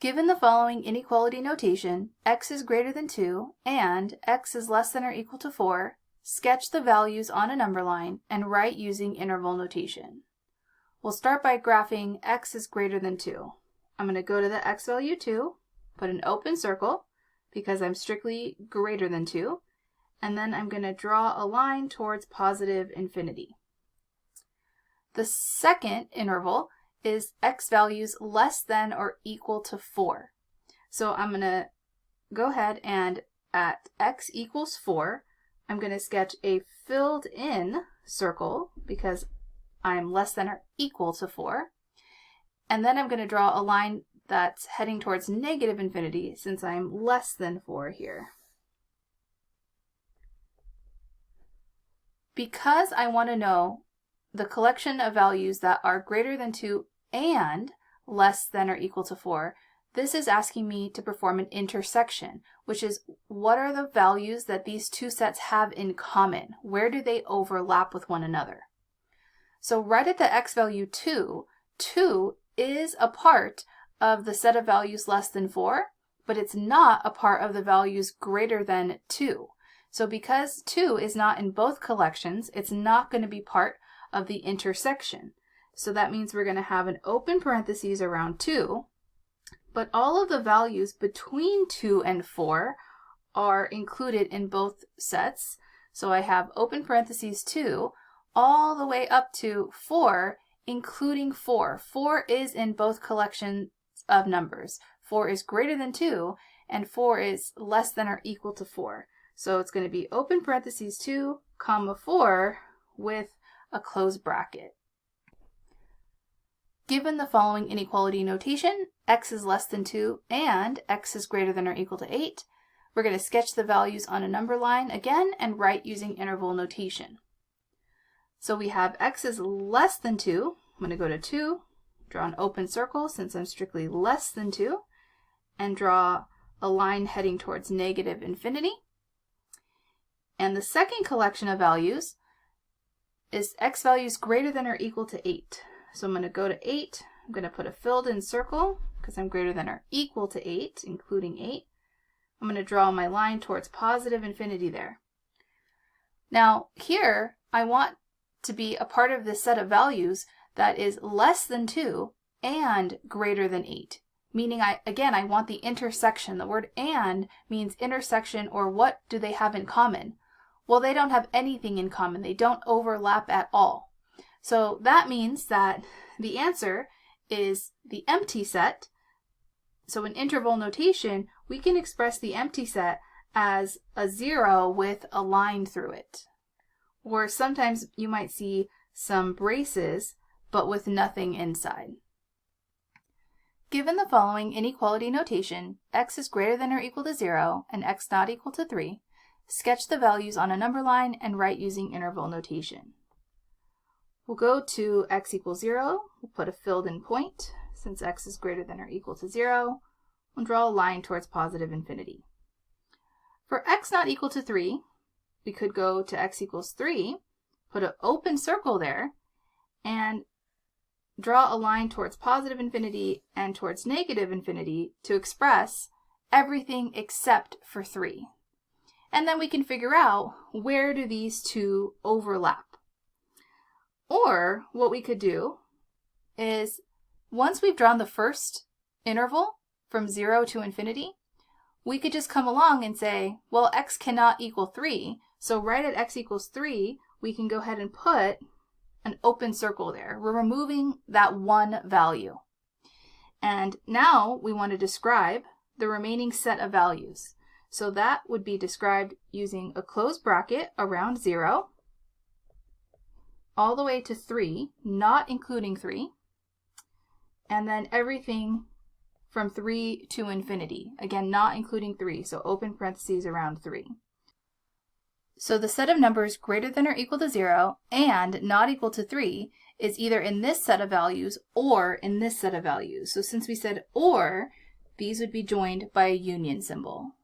Given the following inequality notation, x is greater than 2 and x is less than or equal to 4, sketch the values on a number line and write using interval notation. We'll start by graphing x is greater than 2. I'm going to go to the x value 2, put an open circle because I'm strictly greater than 2, and then I'm going to draw a line towards positive infinity. The second interval is x values less than or equal to 4. So I'm going to go ahead and at x equals 4, I'm going to sketch a filled in circle because I'm less than or equal to 4. And then I'm going to draw a line that's heading towards negative infinity since I'm less than 4 here. Because I want to know the collection of values that are greater than 2 and less than or equal to 4, this is asking me to perform an intersection, which is what are the values that these two sets have in common? Where do they overlap with one another? So right at the x value 2, 2 is a part of the set of values less than 4, but it's not a part of the values greater than 2. So because 2 is not in both collections, it's not going to be part of the intersection. So that means we're going to have an open parentheses around 2, but all of the values between 2 and 4 are included in both sets. So I have open parentheses 2 all the way up to 4, including 4. 4 is in both collections of numbers. 4 is greater than 2, and 4 is less than or equal to 4. So it's going to be open parentheses 2, comma 4 with a closed bracket. Given the following inequality notation, x is less than 2 and x is greater than or equal to 8, we're going to sketch the values on a number line again and write using interval notation. So we have x is less than 2. I'm going to go to 2, draw an open circle since I'm strictly less than 2, and draw a line heading towards negative infinity. And the second collection of values is x values greater than or equal to 8. So I'm going to go to 8. I'm going to put a filled in circle because I'm greater than or equal to 8, including 8. I'm going to draw my line towards positive infinity there. Now here, I want to be a part of this set of values that is less than 2 and greater than 8. Meaning, I want the intersection. The word and means intersection, or what do they have in common? Well, they don't have anything in common. They don't overlap at all. So that means that the answer is the empty set. So in interval notation, we can express the empty set as a 0 with a line through it. Or sometimes you might see some braces, but with nothing inside. Given the following inequality notation, x is greater than or equal to 0 and x not equal to 3, sketch the values on a number line and write using interval notation. We'll go to x equals 0, we'll put a filled in point since x is greater than or equal to 0, and draw a line towards positive infinity. For x not equal to 3, we could go to x equals 3, put an open circle there, and draw a line towards positive infinity and towards negative infinity to express everything except for 3. And then we can figure out where do these two overlap. Or what we could do is, once we've drawn the first interval from 0 to infinity, we could just come along and say, well, x cannot equal 3, so right at x equals 3, we can go ahead and put an open circle there. We're removing that one value. And now we want to describe the remaining set of values. So that would be described using a closed bracket around 0, all the way to 3, not including 3, and then everything from 3 to infinity. Again, not including 3, so open parentheses around 3. So the set of numbers greater than or equal to 0 and not equal to 3 is either in this set of values or in this set of values. So since we said or, these would be joined by a union symbol.